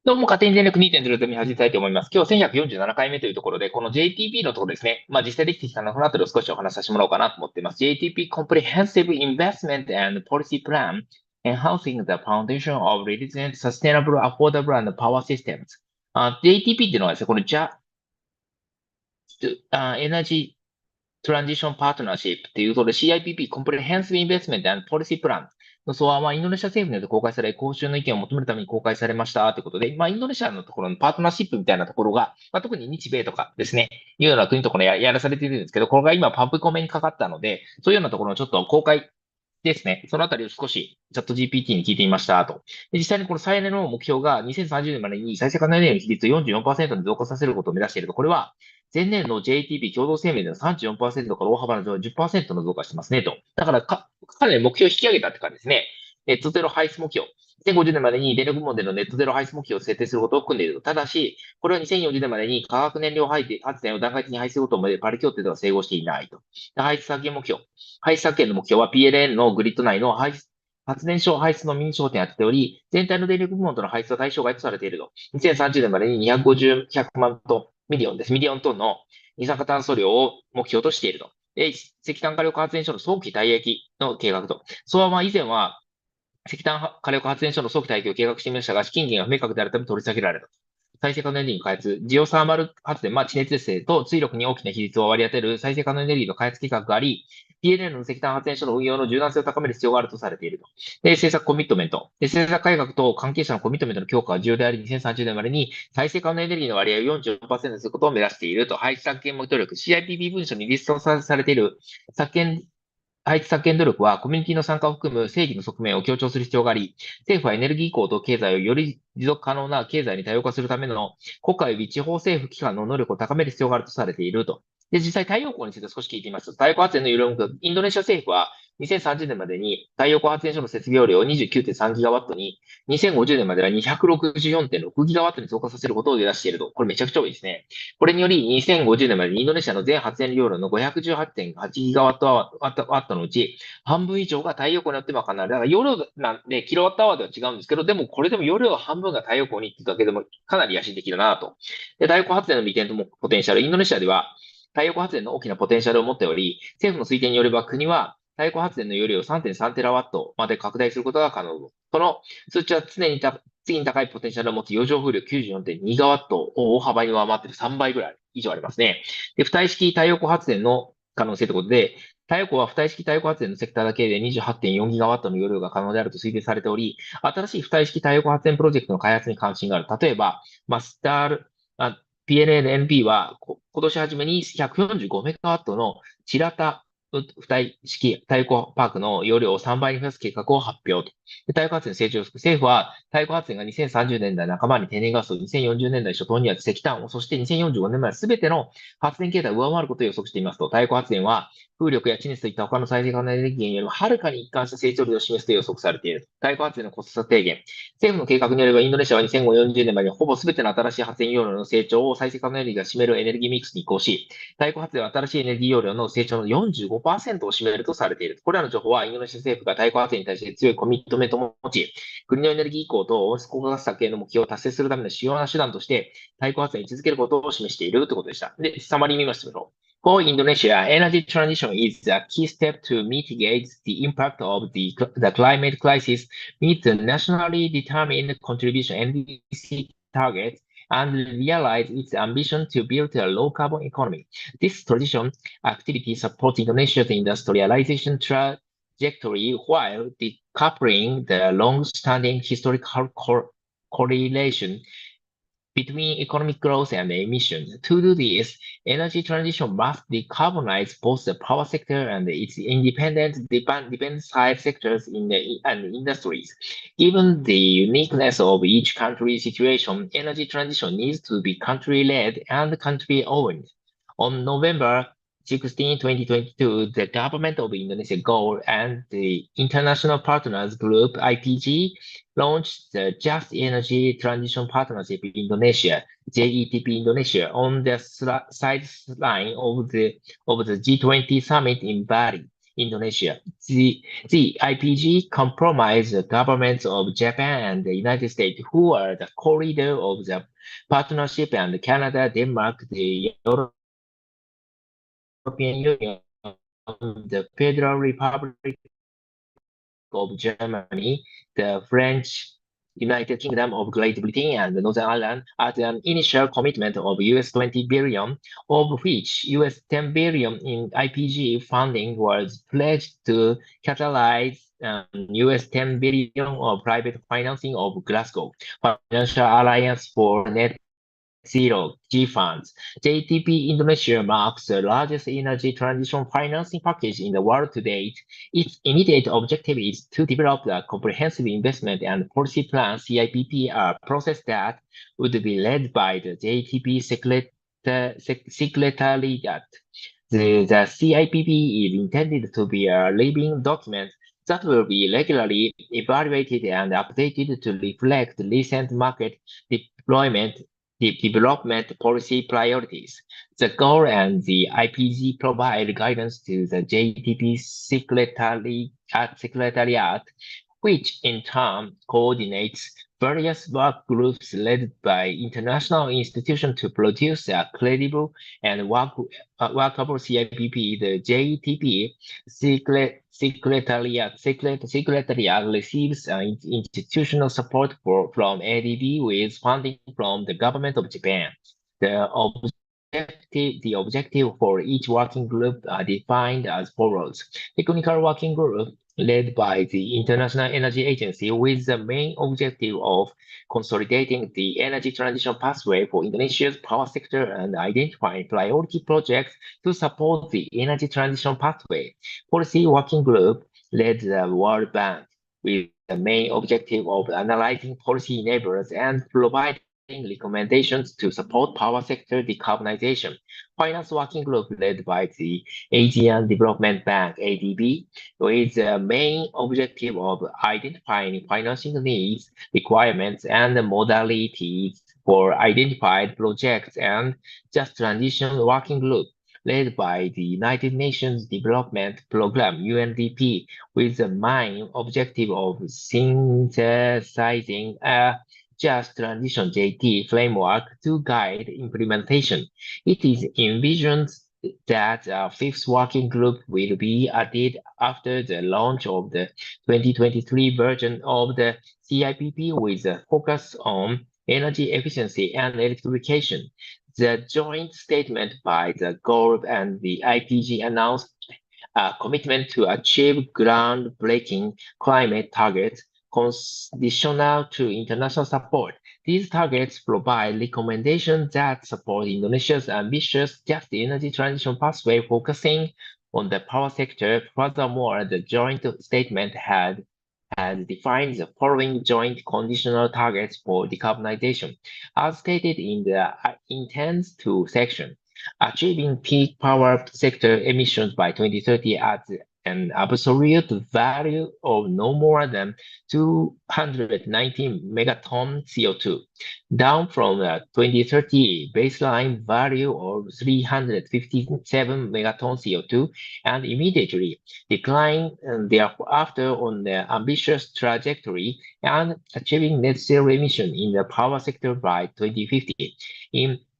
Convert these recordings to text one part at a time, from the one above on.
どうも、勝手に電力2.0で見始めたいと思います。今日1147回目というところで、この JTP のところですね。実際できてきたのこの後で少しお話しさせてもらおうかなと思っています。JTP Comprehensive Investment and Policy Plan Enhancing the Foundation of Resilient, Sustainable, Affordable and Power Systems。JTP っていうのはですね、このEnergy Transition Partnership っていうとで CIPP Comprehensive Investment and Policy Plan の草案はインドネシア政府によって公開され、公衆の意見を求めるために公開されましたということで、インドネシアのところのパートナーシップみたいなところが、特に日米とかですね、いうような国ところやらされているんですけど、これが今パブコメにかかったので、そういうようなところのちょっと公開ですね。そのあたりを少しチャット GPT に聞いてみましたと。実際にこの再エネの目標が2030年までに再生可能エネルギーの比率を44%に増加させることを目指していると。これは前年の JTP 共同声明での34%から大幅な10%の増加してますねと。だからかなり目標を引き上げたって感じですね。ネットゼロ排出目標。2050年までに電力部門でのネットゼロ排出目標を設定することを含んでいると。ただし、これは2040年までに化学燃料発電を段階的に排出することまでパリ協定では整合していないと。排出削減目標。排出削減の目標は PLN のグリッド内の発電所排出の認証点を当てており、全体の電力部門との排出は対象外とされていると。2030年までに250、100万トン、ミリオンです。ミリオントンの二酸化炭素量を目標としていると。で、石炭火力発電所の早期退役の計画と。草案は以前は石炭火力発電所の早期退役を計画していましたが、資金源が不明確であるため取り下げられた。再生可能エネルギーの開発、ジオサーマル発電、地熱発生と追力に大きな比率を割り当てる再生可能エネルギーの開発計画があり、PLN の石炭発電所の運用の柔軟性を高める必要があるとされていると。で、政策コミットメント。で、政策改革と関係者のコミットメントの強化が重要であり、2030年までに再生可能エネルギーの割合を44%にすることを目指していると。排出削減目標力、CIPP 文書にリストされている削減排出削減努力はコミュニティの参加を含む正義の側面を強調する必要があり、政府はエネルギー移行と経済をより持続可能な経済に多様化するための国家及び地方政府機関の能力を高める必要があるとされていると。で、実際太陽光について少し聞いてみますと、太陽光発電の有料目標、インドネシア政府は2030年までに太陽光発電所の設備容量を29.3ギガワットに、2050年までは264.6ギガワットに増加させることを目指していると。これめちゃくちゃ多いですね。これにより、2050年までにインドネシアの全発電容量の518.8ギガワットのうち、半分以上が太陽光によって賄われる。だから容量なんで、キロワットアワーでは違うんですけど、でもこれでも容量が半分が太陽光にっていうだけでもかなり野心的だなと。で、太陽光発電の利点ともポテンシャル。インドネシアでは太陽光発電の大きなポテンシャルを持っており、政府の推定によれば国は太陽光発電の容量を3.3テラワットまで拡大することが可能。この数値は次に高いポテンシャルを持つ洋上風力94.2ギガワットを大幅に上回っている3倍ぐらい以上ありますね。で、浮体式太陽光発電の可能性ということで、太陽光は浮体式太陽光発電のセクターだけで28.4ギガワットの容量が可能であると推定されており、新しい浮体式太陽光発電プロジェクトの開発に関心がある。例えば、スタール、PNNP は今年初めに145メガワットのチラタ浮体式太陽光パークの容量を3倍に増やす計画を発表と。太陽光発電成長を政府は太陽光発電が2030年代半ばに天然ガスを2040年代初頭には石炭を、そして2045年まで全ての発電形態を上回ることを予測していますと、太陽光発電は風力や地熱といった他の再生可能エネルギーよりもはるかに一貫した成長率を示すと予測されている。太陽光発電のコスト低減。政府の計画によれば、インドネシアは2040年までにほぼ全ての新しい発電容量の成長を再生可能エネルギーが占めるエネルギーミックスに移行し、太陽光発電は新しいエネルギー容量の成長の45%を占めるとされている。これらの情報はインドネシア政府が太陽光発電に対して強いコミットメントを持ち、国のエネルギー移行と温室効果ガス削減の目標を達成するための主要な手段として、太陽光発電に続けることを示しているということでした。で、サマリー見ましたけど、For Indonesia, energy transition is a key step to mitigate the impact of the climate crisis, meet the nationally determined contribution NDC targets, and realize its ambition to build a low-carbon economy. This transition activity supports Indonesia's industrialization trajectory while decoupling the long-standing historical correlation between economic growth and emissions. To do this, energy transition must decarbonize both the power sector and its independent dependent-side sectors and industries. Given the uniqueness of each country's situation, energy transition needs to be country-led and country-owned. On November 16, 2022, the government of Indonesia Gold and the International Partners Group (IPG) launched the Just Energy Transition Partnership in Indonesia (JETP Indonesia) on the sideline of the G20 summit in Bali. Indonesia. The IPG compromised the governments of Japan and the United States, who are the co-leader of the partnership, and Canada, Denmark, the European Union, the Federal Republic of Germany, the French United Kingdom of Great Britain, and Northern Ireland at an initial commitment of US 20 billion, of which US 10 billion in IPG funding was pledged to catalyze US 10 billion of private financing of Glasgow Financial Alliance for Net Zero G funds. JTP Indonesia marks the largest energy transition financing package in the world to date. Its immediate objective is to develop a comprehensive investment and policy plan (CIPP), a process that would be led by the JTP Secretariat. The CIPP is intended to be a living document that will be regularly evaluated and updated to reflect recent market deployment development policy priorities. The goal and the IPG provide guidance to the JTP Secretariat, which in turn coordinates various work groups led by international institutions to produce a credible and workable CIPP. The JTP Secretariat receives institutional support from ADB with funding from the government of Japan. The objective for each working group are defined as follows. Technical working group led by the International Energy Agency with the main objective of consolidating the energy transition pathway for Indonesia's power sector and identifying priority projects to support the energy transition pathway. Policy Working Group led the World Bank with the main objective of analyzing policy enablers and providing recommendations to support power sector decarbonization. Finance Working Group led by the Asian Development Bank (ADB) with the main objective of identifying financing needs, requirements, and modalities for identified projects, and Just Transition Working Group led by the United Nations Development Programme (UNDP) with the main objective of synthesizing a Just Transition JT framework to guide implementation. It is envisioned that a fifth working group will be added after the launch of the 2023 version of the CIPP with a focus on energy efficiency and electrification. The joint statement by the GORB and the IPG announced a commitment to achieve groundbreaking climate targets conditional to international support. These targets provide recommendations that support Indonesia's ambitious just energy transition pathway focusing on the power sector. Furthermore, the joint statement has defined the following joint conditional targets for decarbonization. As stated in the intends to section, achieving peak power sector emissions by 2030 at an absolute value of no more than 219 megaton CO2, down from the 2030 baseline value of 357 megaton CO2, and immediately decline thereafter on the ambitious trajectory and achieving net zero emission in the power sector by 2050.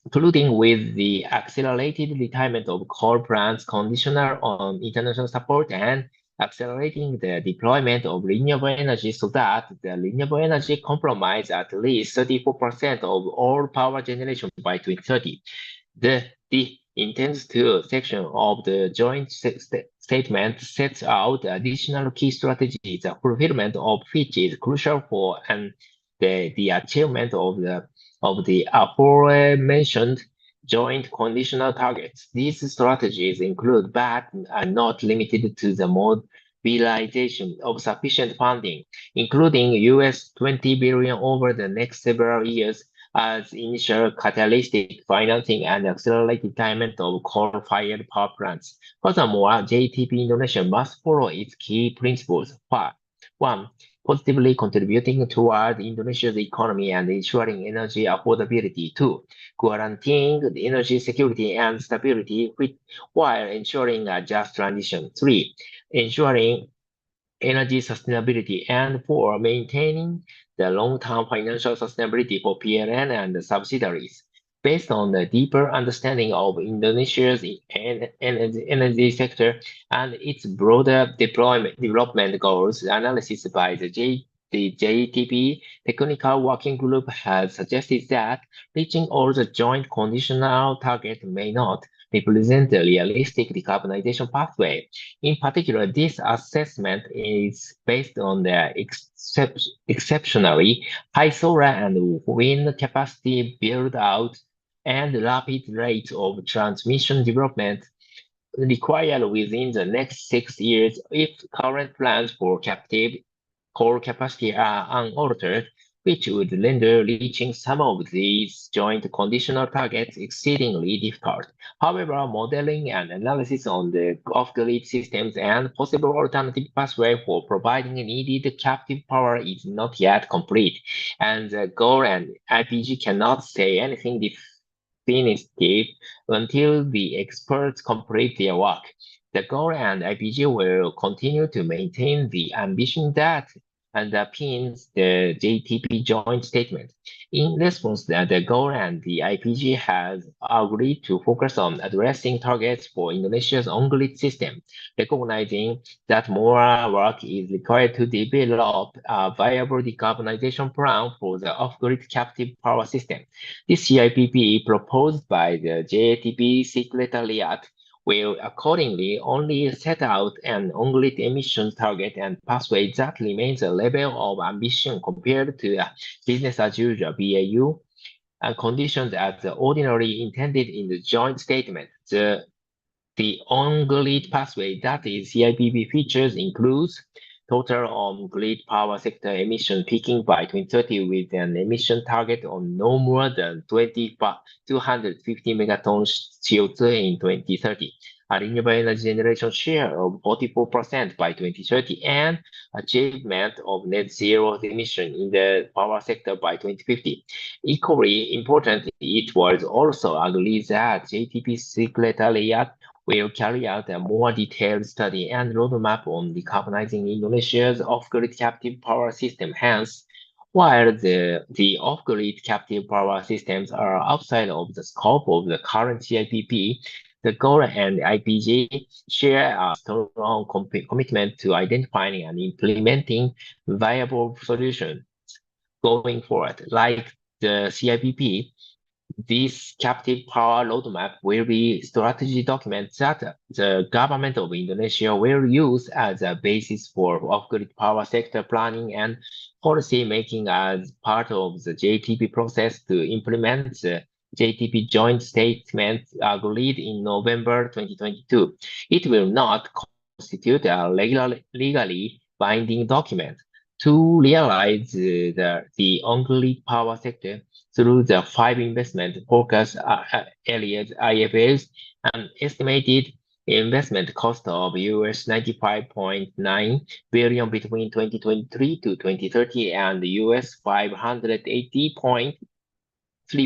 Including with the accelerated retirement of coal plants conditional on international support and accelerating the deployment of renewable energy so that the renewable energy comprise at least 34% of all power generation by 2030. The intends to section of the joint statement sets out additional key strategies, the fulfillment of which is crucial for the achievement of the aforementioned joint conditional targets. These strategies include, but are not limited to, the mobilization of sufficient funding, including US 20 billion over the next several years as initial catalytic financing and accelerated retirement of coal-fired power plants. Furthermore, JTP Indonesia must follow its key principles. One, positively contributing toward Indonesia's economy and ensuring energy affordability. 2. Guaranteeing the energy security and stability while ensuring a just transition. 3. Ensuring energy sustainability, and 4. Maintaining the long-term financial sustainability for PLN and subsidiaries. Based on the deeper understanding of Indonesia's energy sector and its broader development goals, analysis by the JETP Technical Working Group has suggested that reaching all the joint conditional targets may not represent a realistic decarbonization pathway. In particular, this assessment is based on the exceptionally high solar and wind capacity build-out and rapid rate of transmission development required within the next 6 years if current plans for captive core capacity are unaltered, which would render reaching some of these joint conditional targets exceedingly difficult. However, modeling and analysis on the off-grid systems and possible alternative pathway for providing needed captive power is not yet complete, and the GOR and IPG cannot say anything definitive until the experts complete their work. The GOR and IPG will continue to maintain the ambition that underpins the JTP joint statement. In response, the GOR and the IPG has agreed to focus on addressing targets for Indonesia's on-grid system, recognizing that more work is required to develop a viable decarbonization plan for the off-grid captive power system. This CIPP proposed by the JTP Secretariat will accordingly only set out an on-grid emissions target and pathway that remains a level of ambition compared to business as usual BAU and conditions as ordinarily intended in the joint statement. The on-grid pathway that is CIPP features includes total on-grid power sector emission peaking by 2030 with an emission target on no more than 250 megatons CO2 in 2030, a renewable energy generation share of 44% by 2030, and achievement of net zero emission in the power sector by 2050. Equally important, it was also agreed that JTP Secretariat will carry out a more detailed study and roadmap on decarbonizing Indonesia's off-grid captive power system. Hence, while the off-grid captive power systems are outside of the scope of the current CIPP, the GOR and IPG share a strong commitment to identifying and implementing viable solutions going forward. Like the CIPP, this captive power roadmap will be a strategy document that the government of Indonesia will use as a basis for off-grid power sector planning and policy making as part of the JTP process to implement the JTP joint statement agreed in November 2022. It will not constitute a legally binding document. To realize the on-grid power sector through the 5 investment focus areas IFAs, an estimated investment cost of US 95.9 billion between 2023 to 2030 and US 580.3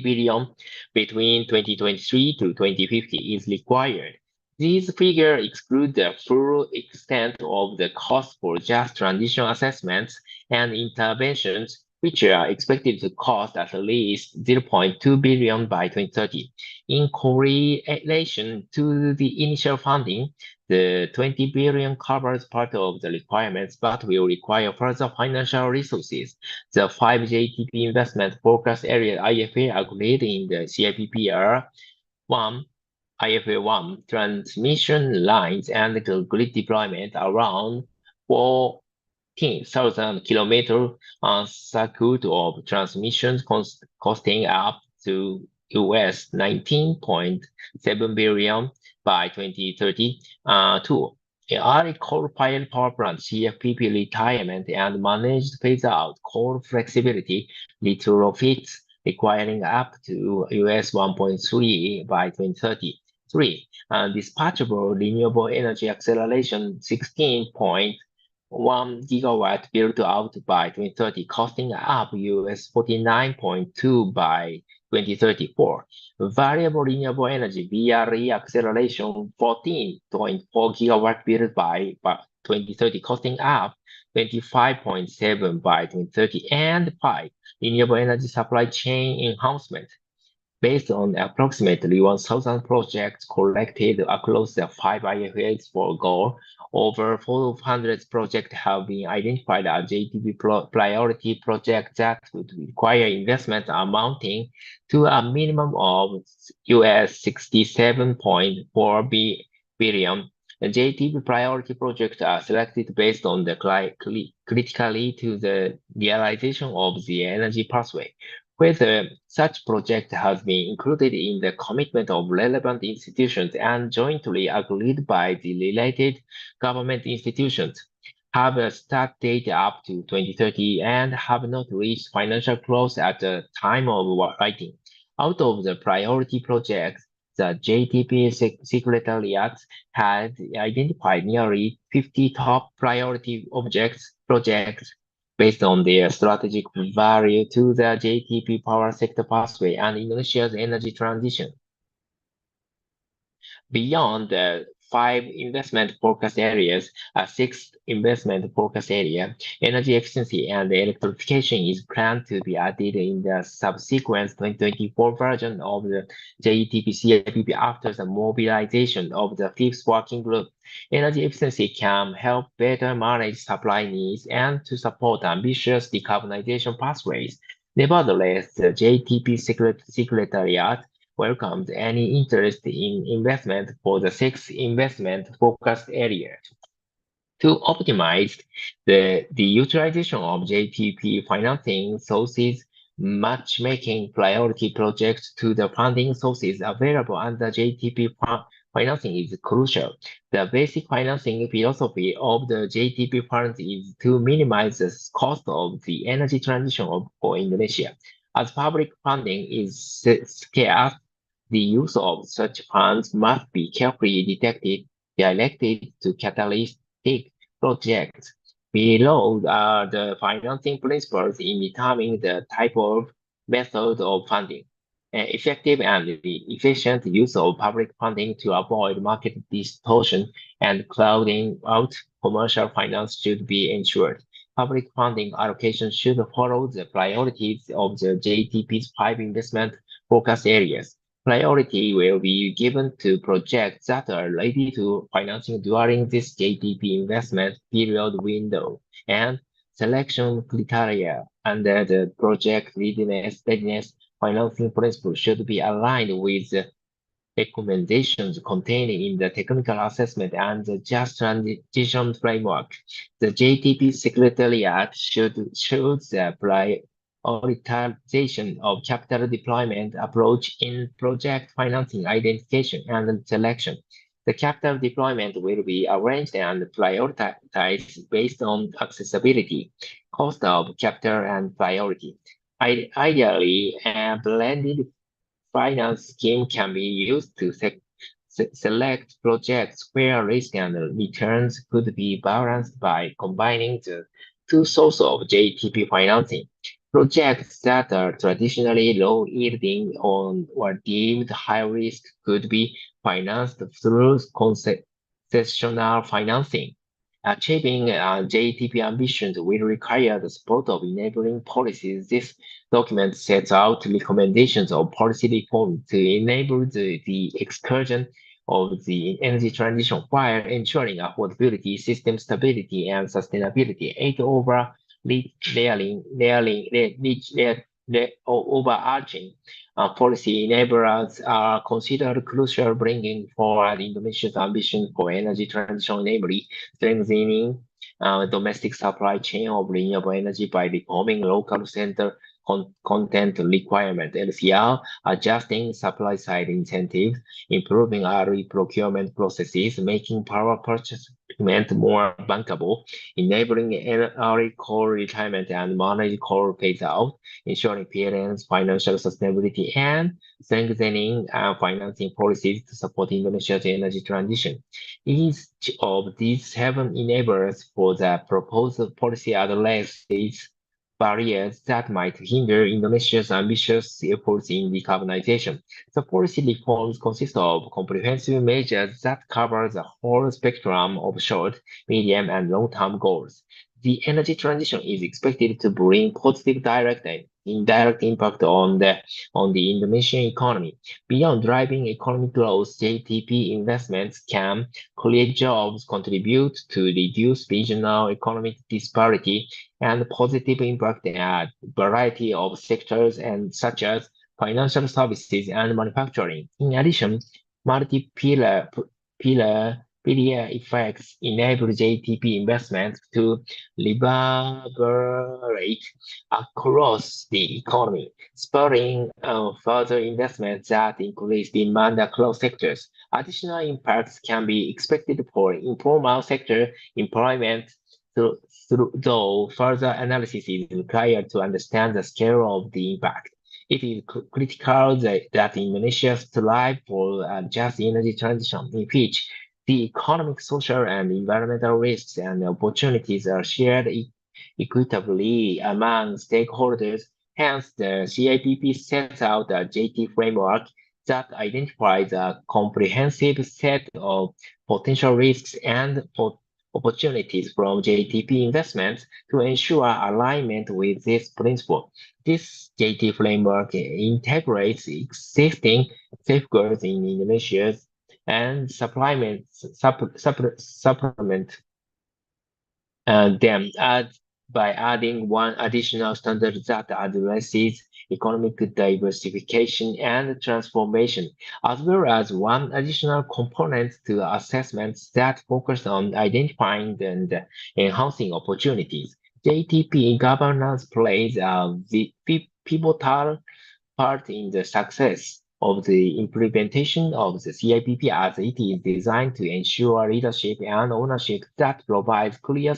billion between 2023 to 2050 is required. These figures exclude the full extent of the cost for just transition assessments and interventions, which are expected to cost at least 0.2 billion by 2030. In correlation to the initial funding, the 20 billion covers part of the requirements, but will require further financial resources. The 5 JTP investment focus area IFA agreed in the CIPP are 1. IFA 1, transmission lines and the grid deployment around 14,000 kilometers on circuit of transmissions costing up to US 19.7 billion by 2030. 2. Early coal-fired power plant CFPP retirement and managed phase-out coal flexibility retrofits requiring up to US 1.3 by 2030. 3. Dispatchable renewable energy acceleration 16.1 1 gigawatt built out by 2030, costing up US 49.2 by 2034. Variable renewable energy VRE acceleration 14.4 gigawatt built by 2030, costing up 25.7 by 2030, and 5 renewable energy supply chain enhancement. Based on approximately 1,000 projects collected across the 5 IFAs for goal, over 400 projects have been identified as JTP priority projects that would require investment amounting to a minimum of US 67.4 billion. The JTP priority projects are selected based on the critically to the realization of the energy pathway. Whether such project has been included in the commitment of relevant institutions and jointly agreed by the related government institutions, have a start date up to 2030 and have not reached financial close at the time of writing. Out of the priority projects, the JTP Secretariat had identified nearly 50 top priority projects based on their strategic value to the JTP power sector pathway and Indonesia's energy transition. Beyond the 5 investment focus areas, a 6th investment focus area, energy efficiency and electrification, is planned to be added in the subsequent 2024 version of the JETP-CIPP after the mobilization of the 5th working group. Energy efficiency can help better manage supply needs and to support ambitious decarbonization pathways. Nevertheless, the JTP Secretariat welcomes any interest in investment for the 6th investment focused area. To optimize the utilization of JTP financing sources, matchmaking priority projects to the funding sources available under JTP financing is crucial. The basic financing philosophy of the JTP funds is to minimize the cost of the energy transition for Indonesia. As public funding is scarce, the use of such funds must be carefully directed to catalytic projects. Below are the financing principles in determining the type of method of funding. Effective and efficient use of public funding to avoid market distortion and crowding out commercial finance should be ensured. Public funding allocation should follow the priorities of the JTP's 5 investment focus areas. Priority will be given to projects that are ready to financing during this JTP investment period window, and selection criteria under the project readiness financing principle should be aligned with the recommendations contained in the technical assessment and the just transition framework. The JTP Secretariat should choose the prioritization of capital deployment approach in project financing identification and selection. The capital deployment will be arranged and prioritized based on accessibility, cost of capital, and priority. Ideally, a blended finance scheme can be used to select projects where risk and returns could be balanced by combining the two sources of JTP financing. Projects that are traditionally low yielding or deemed high risk could be financed through concessional financing. Achieving JTP ambitions will require the support of enabling policies. This document sets out recommendations of policy reform to enable the excursion of the energy transition while ensuring affordability, system stability, and sustainability. 8 overarching policy enablers are considered crucial, bringing forward Indonesia's ambition for energy transition, namely strengthening domestic supply chain of renewable energy by reforming local center content requirement (LCR), adjusting supply-side incentives, improving early procurement processes, making power purchasement more bankable, enabling early coal retirement and managed coal phase-out, ensuring PLN's financial sustainability, and strengthening financing policies to support Indonesia's energy transition. Each of these 7 enablers for the proposed policy addresses barriers that might hinder Indonesia's ambitious efforts in decarbonization. The policy reforms consist of comprehensive measures that cover the whole spectrum of short, medium, and long-term goals. The energy transition is expected to bring positive direct and indirect impact on the Indonesian economy. Beyond driving economic growth, JTP investments can create jobs, contribute to reduce regional economic disparity, and positive impact in a variety of sectors such as financial services and manufacturing. In addition, pillar effects enable JTP investments to reverberate across the economy, spurring further investments that increase demand across sectors. Additional impacts can be expected for informal sector employment, though further analysis is required to understand the scale of the impact. It is critical that Indonesia strive for a just energy transition in which the economic, social, and environmental risks and opportunities are shared equitably among stakeholders. Hence, the CIPP sets out a JT framework that identifies a comprehensive set of potential risks and opportunities from JTP investments to ensure alignment with this principle. This JT framework integrates existing safeguards in Indonesia's and supplement them by adding one additional standard that addresses economic diversification and transformation, as well as one additional component to assessments that focus on identifying and enhancing opportunities. JTP governance plays a pivotal part in the success of the implementation of the CIPP as it is designed to ensure leadership and ownership that provides clear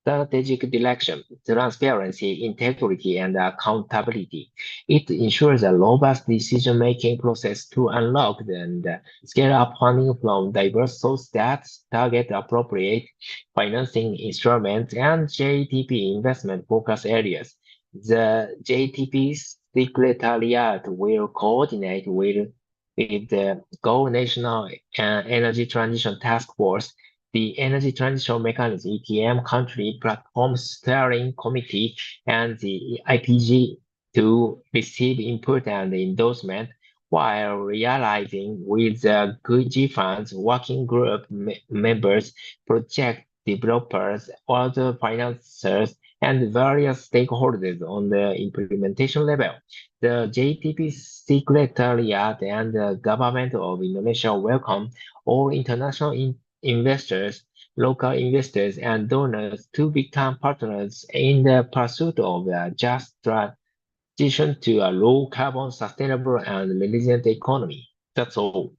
strategic direction, transparency, integrity, and accountability. It ensures a robust decision-making process to unlock and scale up funding from diverse sources that target appropriate financing instruments and JTP investment focus areas. The JTP Secretariat will coordinate with the Go National Energy Transition Task Force, the Energy Transition Mechanism (ETM) Country Platform Steering Committee, and the IPG to receive input and endorsement while realizing with the G-Funds Working Group members, project developers, other financiers, and various stakeholders on the implementation level. The JTP Secretariat and the Government of Indonesia welcome all international investors, local investors, and donors to become partners in the pursuit of a just transition to a low-carbon, sustainable, and resilient economy. That's all.